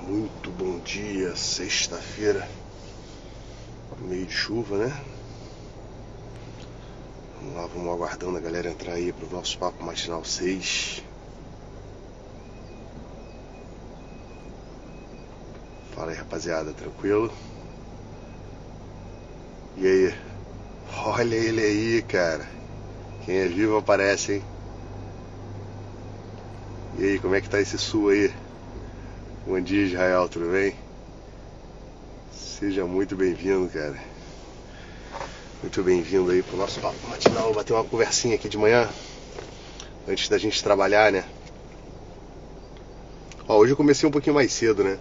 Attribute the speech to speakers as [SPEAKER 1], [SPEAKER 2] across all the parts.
[SPEAKER 1] Muito bom dia, sexta-feira, meio de chuva, né? Vamos lá, vamos aguardando a galera entrar aí pro nosso Papo Matinal 6. Fala aí, rapaziada, tranquilo? E aí? Olha ele aí, cara. Quem é vivo aparece, hein? E aí, como é que tá esse sul aí? Bom dia, Israel, tudo bem? Seja muito bem-vindo, cara. Muito bem-vindo aí pro nosso Papo Matinal. Vou bater uma conversinha aqui de manhã, antes da gente trabalhar, né? Ó, hoje eu comecei um pouquinho mais cedo, né?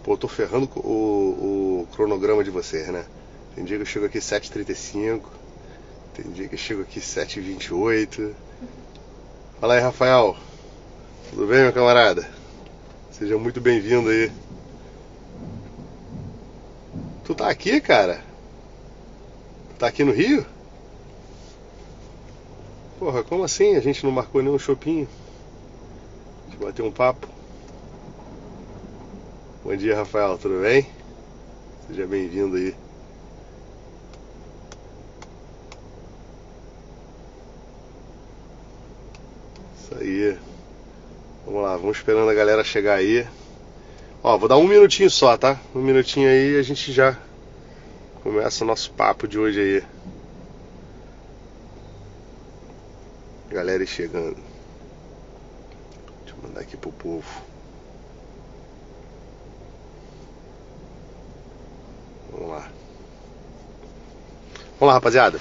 [SPEAKER 1] Pô, eu tô ferrando o cronograma de vocês, né? Tem dia que eu chego aqui 7h35, tem dia que eu chego aqui 7h28. Fala aí, Rafael. Tudo bem, meu camarada? Seja muito bem-vindo aí. Tu tá aqui, cara? Tá aqui no Rio? Porra, como assim? A gente não marcou nenhum shopping? Deixa eu bater um papo. Bom dia, Rafael, tudo bem? Seja bem-vindo aí. Isso aí. Vamos lá, vamos esperando a galera chegar aí. Ó, vou dar um minutinho só, tá? Um minutinho aí e a gente já começa o nosso papo de hoje aí. Galera aí chegando. Deixa eu mandar aqui pro povo. Vamos lá. Vamos lá, rapaziada.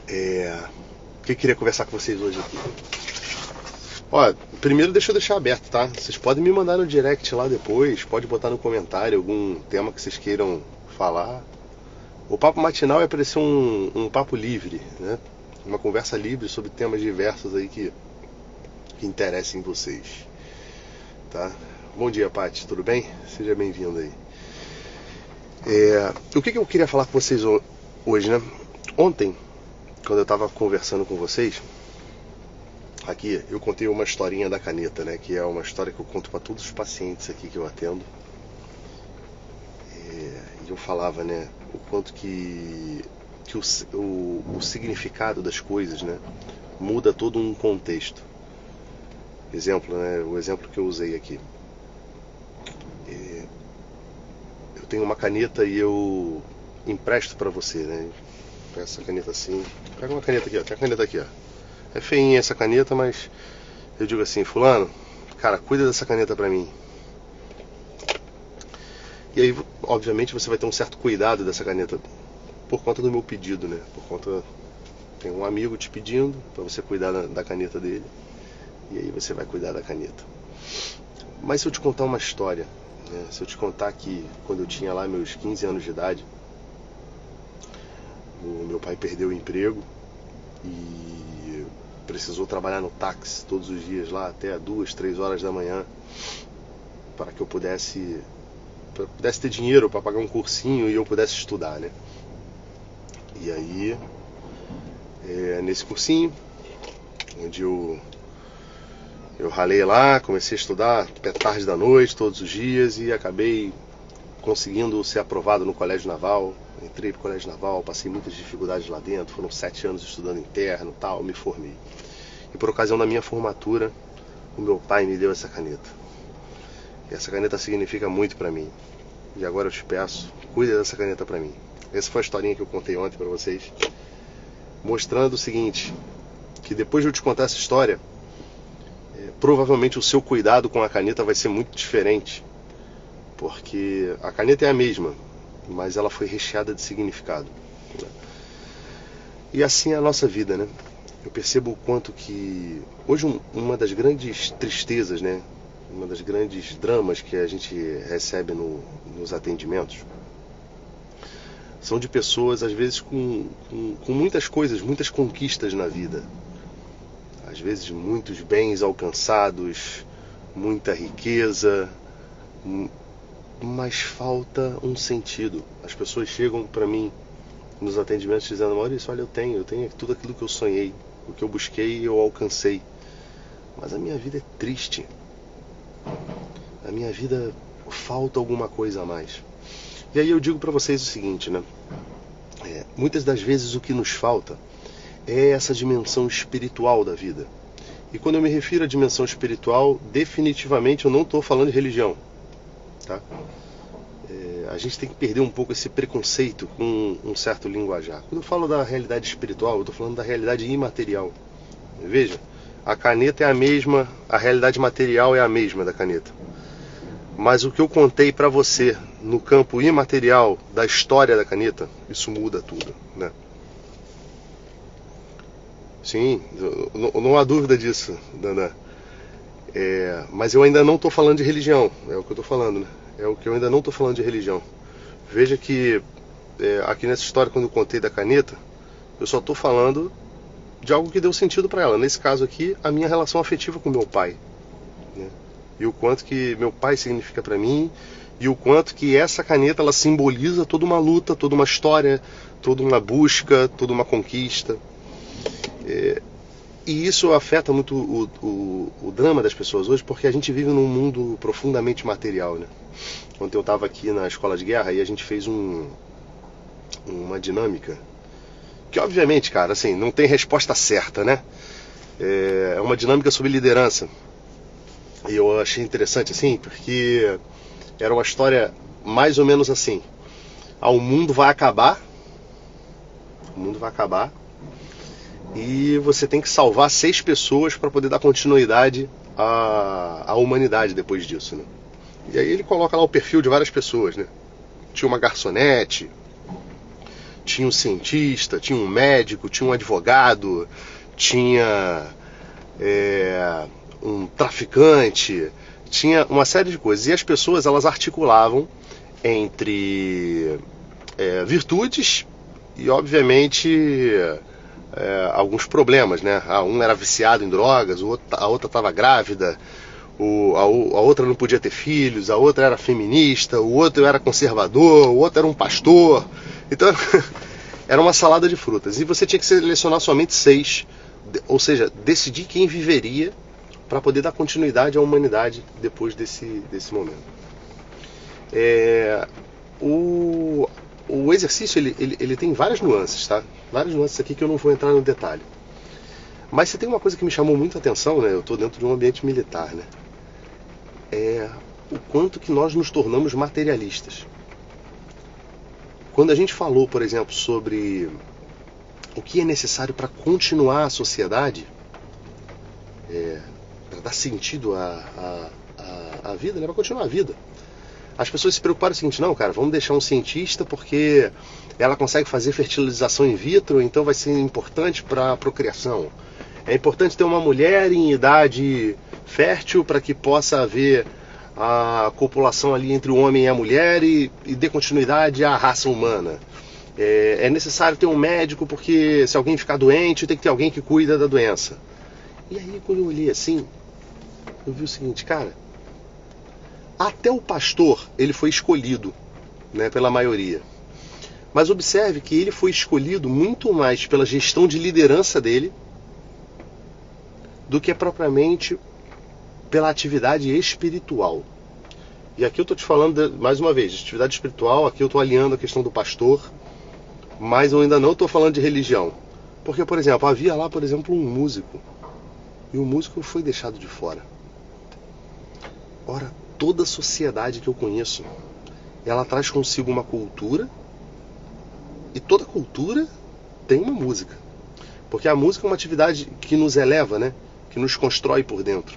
[SPEAKER 1] O que eu queria conversar com vocês hoje aqui? Ó, primeiro deixa eu deixar aberto, tá? Vocês podem me mandar no direct lá depois, pode botar no comentário algum tema que vocês queiram falar. O papo matinal é para ser um papo livre, né? Uma conversa livre sobre temas diversos aí que interessem vocês, tá? Bom dia, Paty, tudo bem? Seja bem-vindo aí. O que eu queria falar com vocês hoje, né? Ontem, quando eu estava conversando com vocês, aqui eu contei uma historinha da caneta, né? Que é uma história que eu conto para todos os pacientes aqui que eu atendo. E eu falava, né? O quanto que o significado das coisas, né? Muda todo um contexto. Exemplo, né? O exemplo que eu usei aqui. Eu tenho uma caneta e eu empresto para você, né? Pega essa caneta assim. Pega uma caneta aqui, ó. Tem a caneta aqui, ó. É feinha essa caneta, mas eu digo assim, fulano, cara, cuida dessa caneta pra mim. E aí, obviamente, você vai ter um certo cuidado dessa caneta por conta do meu pedido, né? Por conta, tem um amigo te pedindo pra você cuidar da caneta dele. E aí você vai cuidar da caneta. Mas se eu te contar uma história, né? Se eu te contar que quando eu tinha lá meus 15 anos de idade, o meu pai perdeu o emprego e precisou trabalhar no táxi todos os dias lá até 2, 3 horas da manhã para que eu pudesse ter dinheiro para pagar um cursinho e eu pudesse estudar, né? E aí, nesse cursinho, onde eu ralei lá, comecei a estudar até tarde da noite, todos os dias, e acabei conseguindo ser aprovado no Colégio Naval. Entrei pro Colégio Naval, passei muitas dificuldades lá dentro, foram 7 anos estudando interno e tal, me formei. E por ocasião da minha formatura, o meu pai me deu essa caneta. E essa caneta significa muito pra mim. E agora eu te peço, cuida dessa caneta pra mim. Essa foi a historinha que eu contei ontem pra vocês, mostrando o seguinte, que depois de eu te contar essa história, provavelmente o seu cuidado com a caneta vai ser muito diferente, porque a caneta é a mesma, mas ela foi recheada de significado, né? E assim é a nossa vida, né? Eu percebo o quanto que hoje uma das grandes tristezas, né? Uma das grandes dramas que a gente recebe nos atendimentos são de pessoas, às vezes, com muitas coisas, muitas conquistas na vida. Às vezes, muitos bens alcançados, muita riqueza, mas falta um sentido. As pessoas chegam para mim nos atendimentos dizendo: Maurício, olha, eu tenho tudo aquilo que eu sonhei, o que eu busquei eu alcancei, mas a minha vida é triste. a minha vida falta alguma coisa a mais. E aí eu digo para vocês o seguinte, né? Muitas das vezes o que nos falta é essa dimensão espiritual da vida. E quando eu me refiro à dimensão espiritual, definitivamente eu não estou falando de religião, tá? A gente tem que perder um pouco esse preconceito com um certo linguajar. Quando eu falo da realidade espiritual, eu estou falando da realidade imaterial. Veja, a caneta é a mesma, a realidade material é a mesma da caneta. Mas o que eu contei para você no campo imaterial da história da caneta, isso muda tudo, né? Sim, não há dúvida disso, Dana. Mas eu ainda não estou falando de religião, é o que eu estou falando, né? É o que eu ainda não estou falando de religião. Veja que aqui nessa história, quando eu contei da caneta, eu só estou falando de algo que deu sentido para ela. Nesse caso aqui, a minha relação afetiva com meu pai, né? E o quanto que meu pai significa para mim, e o quanto que essa caneta ela simboliza toda uma luta, toda uma história, toda uma busca, toda uma conquista. E isso afeta muito o drama das pessoas hoje, porque a gente vive num mundo profundamente material, né? Ontem eu estava aqui na escola de guerra e a gente fez uma dinâmica que, obviamente, cara, assim, não tem resposta certa, né? É uma dinâmica sobre liderança. E eu achei interessante, assim, porque era uma história mais ou menos assim. O mundo vai acabar. O mundo vai acabar. E você tem que salvar 6 pessoas para poder dar continuidade à humanidade depois disso, né? E aí ele coloca lá o perfil de várias pessoas, né? Tinha uma garçonete, tinha um cientista, tinha um médico, tinha um advogado, tinha um traficante, tinha uma série de coisas. E as pessoas, elas articulavam entre virtudes e, obviamente, alguns problemas, né? Um era viciado em drogas, a outra estava grávida, a outra não podia ter filhos, a outra era feminista, o outro era conservador, o outro era um pastor. Então, era uma salada de frutas. E você tinha que selecionar somente 6, ou seja, decidir quem viveria para poder dar continuidade à humanidade depois desse momento. O exercício ele tem várias nuances, tá? Várias nuances aqui que eu não vou entrar no detalhe. Mas se tem uma coisa que me chamou muito a atenção, né? Eu estou dentro de um ambiente militar, né? O quanto que nós nos tornamos materialistas. Quando a gente falou, por exemplo, sobre o que é necessário para continuar a sociedade, para dar sentido à vida, né? Para continuar a vida. As pessoas se preocuparam com o seguinte: não, cara, vamos deixar um cientista porque ela consegue fazer fertilização in vitro, então vai ser importante para a procriação. É importante ter uma mulher em idade fértil para que possa haver a copulação ali entre o homem e a mulher e dê continuidade à raça humana. É necessário ter um médico porque se alguém ficar doente tem que ter alguém que cuida da doença. E aí quando eu olhei assim, eu vi o seguinte, cara, até o pastor ele foi escolhido, né, pela maioria. Mas observe que ele foi escolhido muito mais pela gestão de liderança dele do que propriamente pela atividade espiritual. E aqui eu estou te falando, mais uma vez, de atividade espiritual, aqui eu estou alinhando a questão do pastor, mas eu ainda não estou falando de religião. Porque, por exemplo, havia lá, por exemplo, um músico, e o músico foi deixado de fora. Ora, toda a sociedade que eu conheço, ela traz consigo uma cultura, e toda cultura tem uma música. Porque a música é uma atividade que nos eleva, né? Que nos constrói por dentro.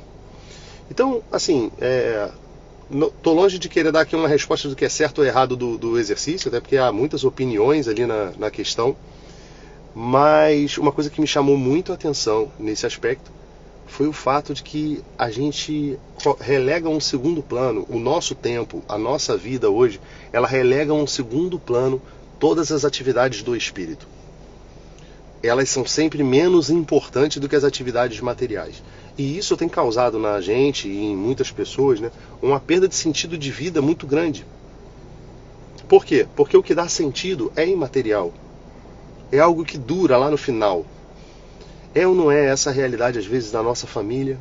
[SPEAKER 1] Então, assim, tô longe de querer dar aqui uma resposta do que é certo ou errado do exercício, até porque há muitas opiniões ali na questão. Mas uma coisa que me chamou muito a atenção nesse aspecto foi o fato de que a gente relega a um segundo plano, o nosso tempo, a nossa vida hoje, ela relega a um segundo plano todas as atividades do espírito. Elas são sempre menos importantes do que as atividades materiais. E isso tem causado na gente e em muitas pessoas, né, uma perda de sentido de vida muito grande. Por quê? Porque o que dá sentido é imaterial. É algo que dura lá no final. É ou não é essa a realidade, às vezes, da nossa família?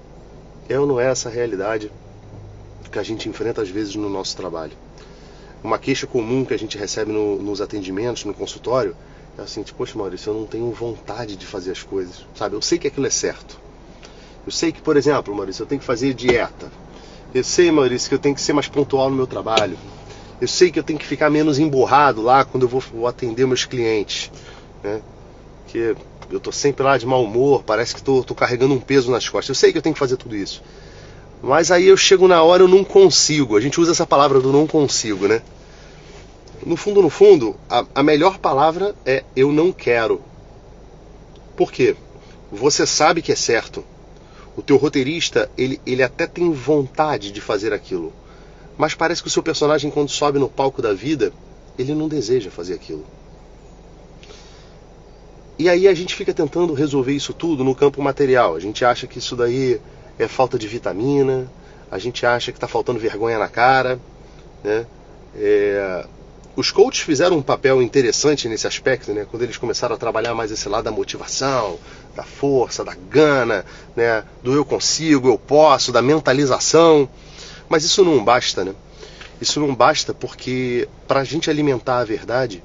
[SPEAKER 1] É ou não é essa a realidade que a gente enfrenta às vezes no nosso trabalho. Uma queixa comum que a gente recebe nos atendimentos, no consultório, é assim, tipo, poxa, Maurício, eu não tenho vontade de fazer as coisas, sabe? Eu sei que aquilo é certo. Eu sei que, por exemplo, Maurício, eu tenho que fazer dieta. Eu sei, Maurício, que eu tenho que ser mais pontual no meu trabalho. Eu sei que eu tenho que ficar menos emburrado lá quando eu vou atender meus clientes, né? Que eu tô sempre lá de mau humor, parece que tô carregando um peso nas costas. Eu sei que eu tenho que fazer tudo isso. Mas aí eu chego na hora, eu não consigo. A gente usa essa palavra do não consigo, né? No fundo, a melhor palavra é eu não quero. Por quê? Você sabe que é certo. O teu roteirista, ele até tem vontade de fazer aquilo. Mas parece que o seu personagem, quando sobe no palco da vida, ele não deseja fazer aquilo. E aí a gente fica tentando resolver isso tudo no campo material. A gente acha que isso daí é falta de vitamina, a gente acha que está faltando vergonha na cara, né? Os coaches fizeram um papel interessante nesse aspecto, né? Quando eles começaram a trabalhar mais esse lado da motivação, da força, da gana, né? Do eu consigo, eu posso, da mentalização. Mas isso não basta, né? Isso não basta porque para a gente alimentar a verdade,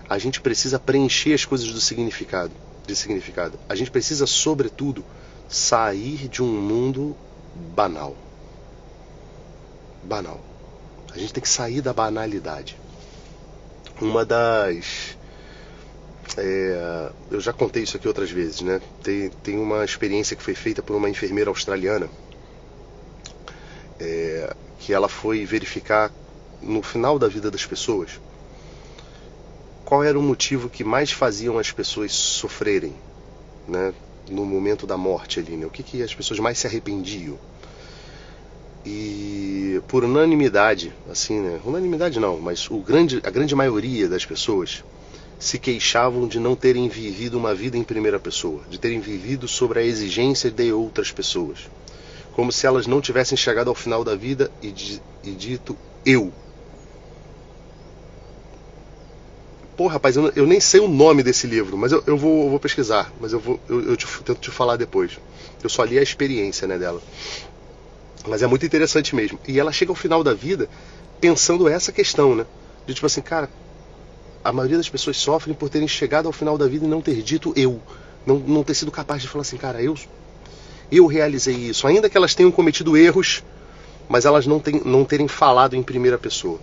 [SPEAKER 1] a gente precisa preencher as coisas de significado. A gente precisa, sobretudo, sair de um mundo banal. A gente tem que sair da banalidade. Eu já contei isso aqui outras vezes, né? Tem uma experiência que foi feita por uma enfermeira australiana, que ela foi verificar no final da vida das pessoas qual era o motivo que mais faziam as pessoas sofrerem, né? No momento da morte ali, né? O que as pessoas mais se arrependiam. E por unanimidade, assim, né? Unanimidade não, mas a grande maioria das pessoas se queixavam de não terem vivido uma vida em primeira pessoa, de terem vivido sobre a exigência de outras pessoas, como se elas não tivessem chegado ao final da vida e dito eu. Pô, rapaz, eu nem sei o nome desse livro, mas eu vou pesquisar, mas eu tento te falar depois. Eu só li a experiência, né, dela. Mas é muito interessante mesmo. E ela chega ao final da vida pensando essa questão, né? De tipo assim, cara, a maioria das pessoas sofrem por terem chegado ao final da vida e não ter dito eu. Não ter sido capaz de falar assim, cara, eu realizei isso. Ainda que elas tenham cometido erros, mas elas não terem falado em primeira pessoa.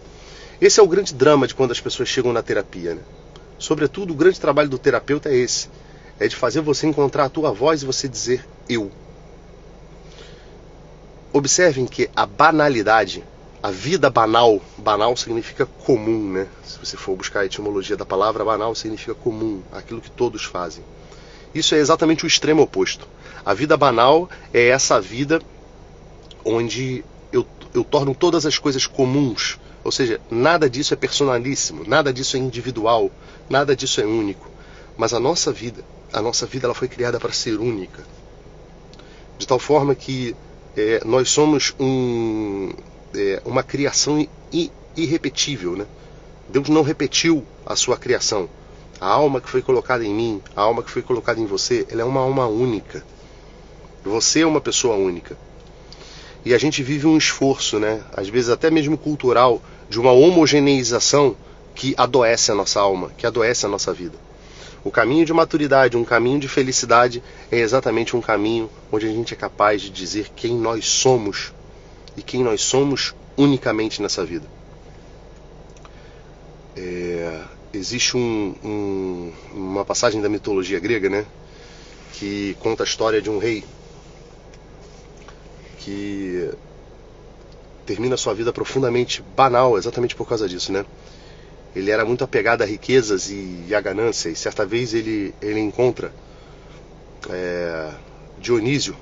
[SPEAKER 1] Esse é o grande drama de quando as pessoas chegam na terapia, né? Sobretudo, o grande trabalho do terapeuta é esse. É de fazer você encontrar a tua voz e você dizer eu. Observem que a banalidade, a vida banal significa comum, né? Se você for buscar a etimologia da palavra, banal significa comum, aquilo que todos fazem. Isso é exatamente o extremo oposto. A vida banal é essa vida onde eu torno todas as coisas comuns. Ou seja, nada disso é personalíssimo, nada disso é individual, nada disso é único. Mas a nossa vida ela foi criada para ser única. De tal forma que nós somos uma criação irrepetível, né? Deus não repetiu a sua criação. A alma que foi colocada em mim, a alma que foi colocada em você, ela é uma alma única. Você é uma pessoa única. E a gente vive um esforço, né? Às vezes até mesmo cultural, de uma homogeneização que adoece a nossa alma, que adoece a nossa vida. O caminho de maturidade, um caminho de felicidade, é exatamente um caminho onde a gente é capaz de dizer quem nós somos e quem nós somos unicamente nessa vida. Existe uma passagem da mitologia grega, né, que conta a história de um rei que termina sua vida profundamente banal, exatamente por causa disso, né? Ele era muito apegado a riquezas e a ganância, e certa vez ele encontra Dionísio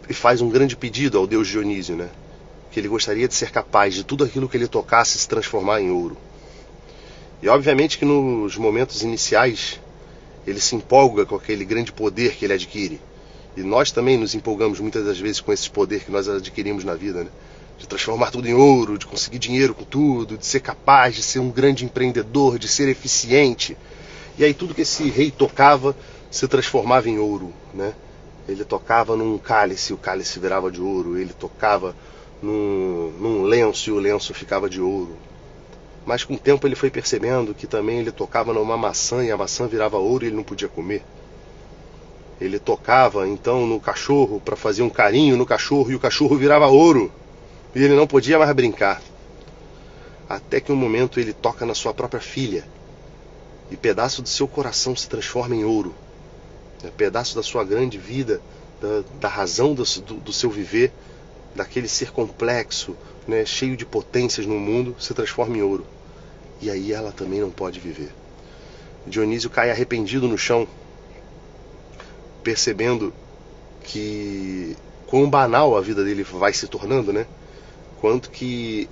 [SPEAKER 1] e faz um grande pedido ao deus Dionísio, né? Que ele gostaria de ser capaz de tudo aquilo que ele tocasse se transformar em ouro. E obviamente que nos momentos iniciais ele se empolga com aquele grande poder que ele adquire. E nós também nos empolgamos muitas das vezes com esse poder que nós adquirimos na vida, né? De transformar tudo em ouro, de conseguir dinheiro com tudo, de ser capaz de ser um grande empreendedor, de ser eficiente. E aí tudo que esse rei tocava se transformava em ouro, né? Ele tocava num cálice, o cálice virava de ouro. Ele tocava num lenço e o lenço ficava de ouro. Mas com o tempo ele foi percebendo que também ele tocava numa maçã e a maçã virava ouro e ele não podia comer. Ele tocava então no cachorro para fazer um carinho no cachorro e o cachorro virava ouro e ele não podia mais brincar. Até que um momento ele toca na sua própria filha e pedaço do seu coração se transforma em ouro. Pedaço da sua grande vida, da razão do seu viver, daquele ser complexo, né, cheio de potências no mundo, se transforma em ouro. E aí ela também não pode viver. Dionísio cai arrependido no chão, percebendo que quão banal a vida dele vai se tornando, né? Quanto que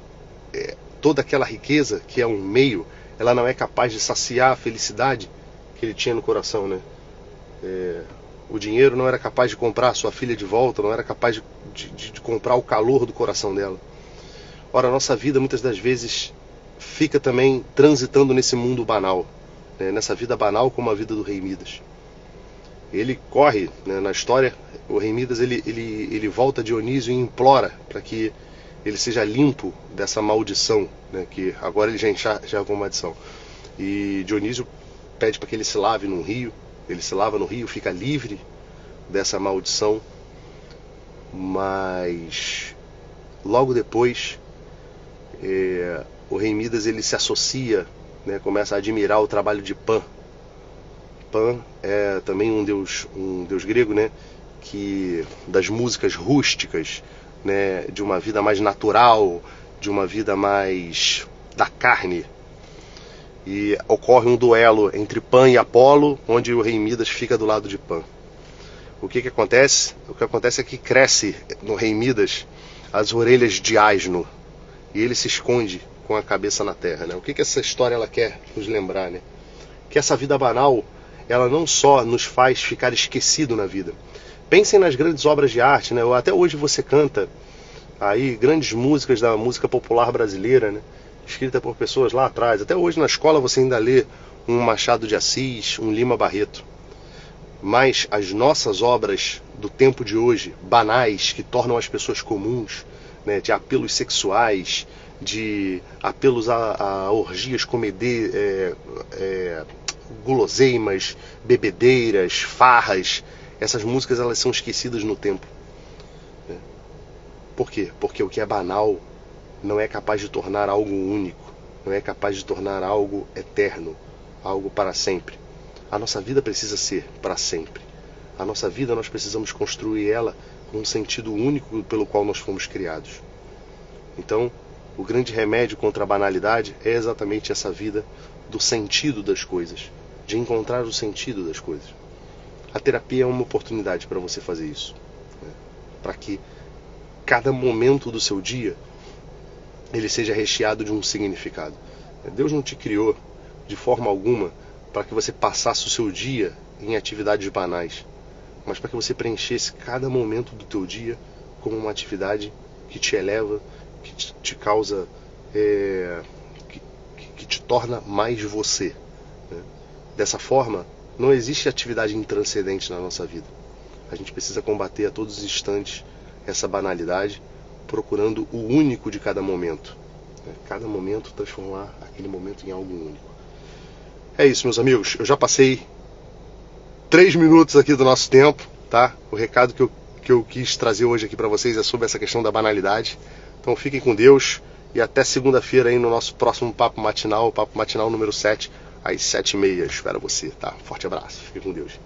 [SPEAKER 1] toda aquela riqueza, que é um meio, ela não é capaz de saciar a felicidade que ele tinha no coração, né? O dinheiro não era capaz de comprar a sua filha de volta, não era capaz de comprar o calor do coração dela. Ora, a nossa vida muitas das vezes fica também transitando nesse mundo banal, né? Nessa vida banal como a vida do rei Midas. Ele corre, né, na história, o rei Midas ele volta a Dionísio e implora para que ele seja limpo dessa maldição, né, que agora ele já enxerga uma maldição. E Dionísio pede para que ele se lave num rio. Ele se lava no rio, fica livre dessa maldição, mas logo depois o rei Midas ele se associa, né, começa a admirar o trabalho de Pan. Pan é também um deus grego, né, que das músicas rústicas, né, de uma vida mais natural, de uma vida mais da carne. E ocorre um duelo entre Pan e Apolo, onde o rei Midas fica do lado de Pan. O que acontece? O que acontece é que cresce no rei Midas as orelhas de asno e ele se esconde com a cabeça na terra, né? O que essa história ela quer nos lembrar, né? Que essa vida banal, ela não só nos faz ficar esquecido na vida. Pensem nas grandes obras de arte, né? Até hoje você canta aí grandes músicas da música popular brasileira, né? Escrita por pessoas lá atrás. Até hoje na escola você ainda lê um Machado de Assis, um Lima Barreto. Mas as nossas obras do tempo de hoje, banais, que tornam as pessoas comuns, né, de apelos sexuais, de apelos a orgias, guloseimas, bebedeiras, farras, essas músicas elas são esquecidas no tempo. Por quê? Porque o que é banal não é capaz de tornar algo único, não é capaz de tornar algo eterno, algo para sempre. A nossa vida precisa ser para sempre. A nossa vida nós precisamos construir ela com um sentido único pelo qual nós fomos criados. Então, o grande remédio contra a banalidade é exatamente essa vida do sentido das coisas, de encontrar o sentido das coisas. A terapia é uma oportunidade para você fazer isso, né? Para que cada momento do seu dia ele seja recheado de um significado. Deus não te criou de forma alguma para que você passasse o seu dia em atividades banais, mas para que você preenchesse cada momento do teu dia com uma atividade que te eleva, que te causa, que te torna mais você, né? Dessa forma, não existe atividade intranscendente na nossa vida. A gente precisa combater a todos os instantes essa banalidade, procurando o único de cada momento. Cada momento transformar aquele momento em algo único. É isso, meus amigos. Eu já passei 3 minutos aqui do nosso tempo, tá? O recado que eu quis trazer hoje aqui para vocês é sobre essa questão da banalidade. Então fiquem com Deus e até segunda-feira aí no nosso próximo Papo Matinal, o Papo Matinal número 7, às 7h30. Espero você, tá? Forte abraço. Fiquem com Deus.